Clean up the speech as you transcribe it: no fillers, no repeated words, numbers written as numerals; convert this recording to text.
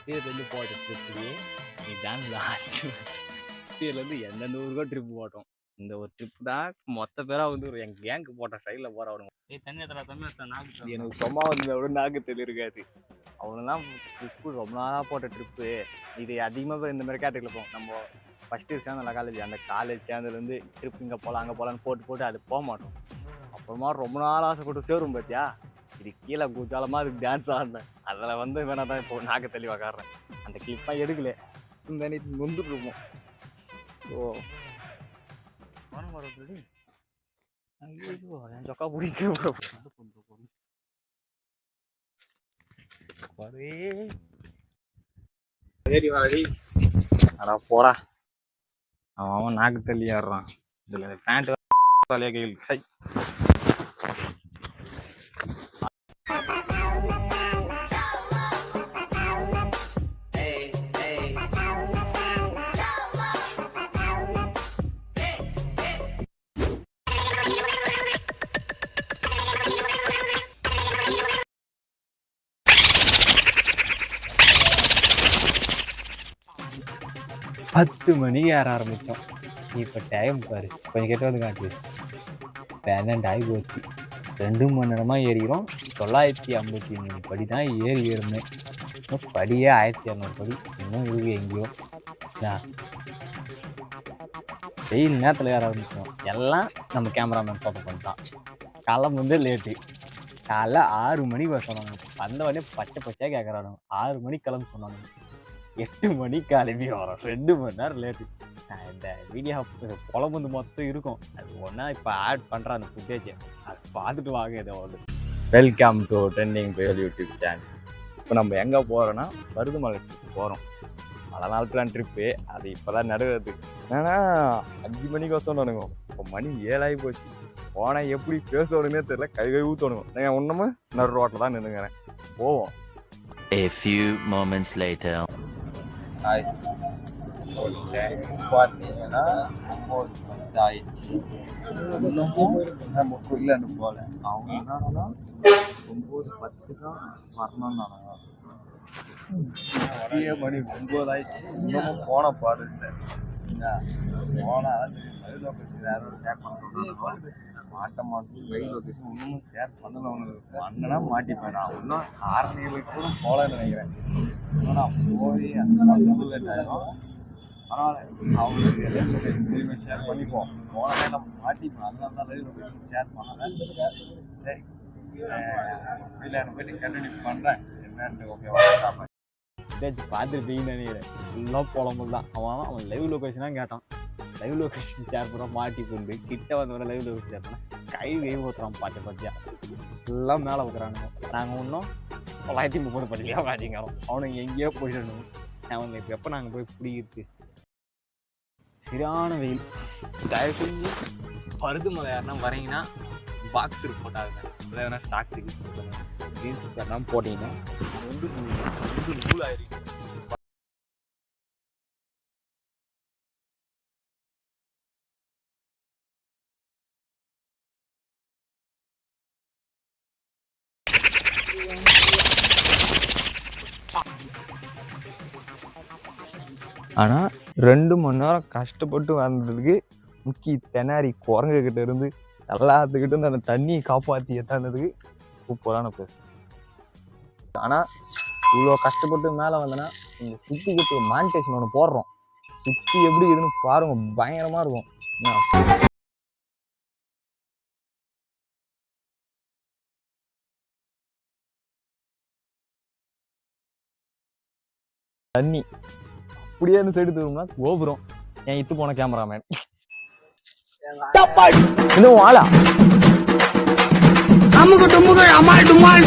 தேர்லேருந்து போட்ட ட்ரிப்லேயே நீ டான்ஸில் தேர்லேருந்து எந்தெந்த ஊருக்கோ ட்ரிப் போட்டோம். இந்த ஒரு ட்ரிப் தான் மொத்த பேராக வந்து ஒரு எங்கள் கேங்க்கு போட்ட சைடில் போகிறவனுங்க. எனக்கு சும்மா வந்து அவ்வளோ நாக்கு தெளிருக்காது. அவனெல்லாம் ட்ரிப்பு ரொம்ப நாளாக போட்ட ட்ரிப்பு. இது அதிகமாக இந்த மாதிரி கேட்டகரியில் போகும். நம்ம ஃபஸ்ட்டு சேர்ந்தல காலேஜ், அந்த காலேஜ் சேர்ந்ததுலேருந்து ட்ரிப் இங்கே போகலாம் அங்கே போகலான்னு போட்டு அது போக மாட்டோம். அப்புறமா ரொம்ப நாள் ஆசைப்பட்டு சேரும் பார்த்தியா, இது கீழே குஜாலமாக அதுக்கு டான்ஸ் ஆடினேன். அதில் வந்து வேணா தான் இப்போ நாக்கு தெளிவாக காடுறேன். அந்த கிளிப்பாக எடுக்கல, இந்த நீ நொந்துட்டுருப்போம். ஓ ஐயோ என் சொக்கா பிடிக்க அடா போடா, அவன் நாக்கு தள்ளி ஆடுறான். இதில் பேண்ட் தலையாக கையில் சை. பத்து மணிக்கு ஏற ஆரம்பித்தோம். இப்போ டைம் பாரு, கொஞ்சம் கிட்ட வந்து காட்டு. 12 ஆகி போச்சு. 2 மணி நேரமாக ஏறிக்கிறோம். 953 படி தான் ஏறணும். இன்னும் படியே 1200 படி இன்னும் இருக்கு எங்கேயோ. வெயில் நேரத்தில் ஏற ஆரம்பித்தோம். எல்லாம் நம்ம கேமராமேன் ஃபோட்டோ பண்ணிட்டான். கிளம்பு வந்து லேட்டு. காலைல 6 மணிக்கு வர சொன்னாங்க. வந்தவொடனே பச்சை பச்சையாக கேட்குறானுங்க. 6 மணிக்கு கிளம்பு சொன்னாங்க. 8 மணிக்கு கிளம்பி வரோம். 2 மணி நேரம் லேட்டு. இந்த வீடியோ குழம்பு மொத்தம் இருக்கும். அது ஒன்றா இப்போ ஆட் பண்ணுறேன் அந்த ஃபுட்டேஜை. அது பார்த்துட்டு வாங்க. ஏதோ வெல்கம் டு ட்ரெண்டிங் புயல் யூடியூப் சேனல். இப்போ நம்ம எங்கே போகிறோன்னா பருதுமலை ட்ரிப்பு போகிறோம். பல நாள் பிளான் ட்ரிப்பு. அது இப்போ தான் நடுவது. என்னன்னா 5 மணிக்கு வசோன்னு இப்போ மணி 7 ஆகி போச்சு. போனால் எப்படி பேசணுன்னே தெரியல. கை ஊற்றணுங்க. நீங்கள் ஒன்றுமே நடு ரோட்டில் தான் நின்றுங்கிறேன். போவோம். A few moments later. பார்த்தீங்கன்னா 9:10 ஆயிடுச்சு. நம்ம இல்லைன்னு போல. அவங்க என்னன்னா 9:10 தான் வரணும்னு நாங்கள் மணி 9 ஆயிடுச்சு. இன்னமும் போன பாடு இல்லை. போனால் லைவ் லொக்கேஷன் யாரும் ஷேர் பண்ணுறோம். மாட்ட மாட்டேன். லைவ் லொக்கேஷன் இன்னமும் ஷேர் பண்ணலவனுக்கு அண்ணனா மாட்டிப்பேன். நான் இன்னும் 6 கூட போகலன்னு நினைக்கிறேன். இன்னும் நான் போய் அந்த லேட் ஆகிடும். பரவாயில்ல, அவங்களுக்கு லைவ் லொக்கேஷன் திரும்பி ஷேர் பண்ணிப்போம். போனாலே நம்ம மாட்டிப்போம். அதனால தான் லைவ் லொக்கேஷன் ஷேர் பண்ணலை. சரி, இல்லை நான் போய்ட்டு கண்டினியூ பண்ணுறேன் என்னன்னு. ஓகேவா? பார்த்துருப்பீங்கன்னு நினைக்கிறேன். ஃபுல்லாக புலம்புல் தான். அவன் லைவ் லொக்கேஷனாக கேட்டான். லைவ் லொக்கேஷன் ஷேர் பண்ணுறோம். மாட்டி கொண்டு கிட்ட வந்தவரை லைவ் லொக்கேஷன் ஷேர் பண்ணால் கை ஊற்றுறான். பச்சையா எல்லாம் மேலே ஊற்றுறானுங்க. நாங்கள் இன்னும் 930 படியாக வாங்கிக்கிறோம். அவனுங்க எங்கேயோ போயிடணும். அவங்க இப்போ எப்போ நாங்கள் போய் பிடிக்கிறது? சரியான வெயில். தயவு செஞ்சு பருதுமலை யாருன்னா வரீங்கன்னா பாக்ஸ் போட்டாங்க. இல்லைன்னா சாக்ஸு ஜீன்ஸ் பேர்லாம் போட்டிங்கன்னா வந்து நூல் ஆயிருக்கு. ஆனால் 2 மணி நேரம் கஷ்டப்பட்டு வந்ததுக்கு முக்கி தெனாரி குரங்குகிட்ட இருந்து எல்லாத்துக்கிட்ட இருந்து அந்த தண்ணியை காப்பாற்றி எத்தானதுக்கு சூப்பரான பிளேஸ். ஆனால் இவ்வளோ கஷ்டப்பட்டு மேலே வந்தேன்னா இந்த சுற்றிக்கிட்டு மானிட்டேஷன் ஒன்று போடுறோம். சுற்றி எப்படி இதுன்னு பாருங்க, பயங்கரமாக இருக்கும். தண்ணி அப்படியே அந்த சைடு தரும்னா கோபுரம். என் இத்து போன கேமராமேன் இன்னும் ஆளா அம்முக்கு டும்முக்கு அம்மாள் டும்மாள்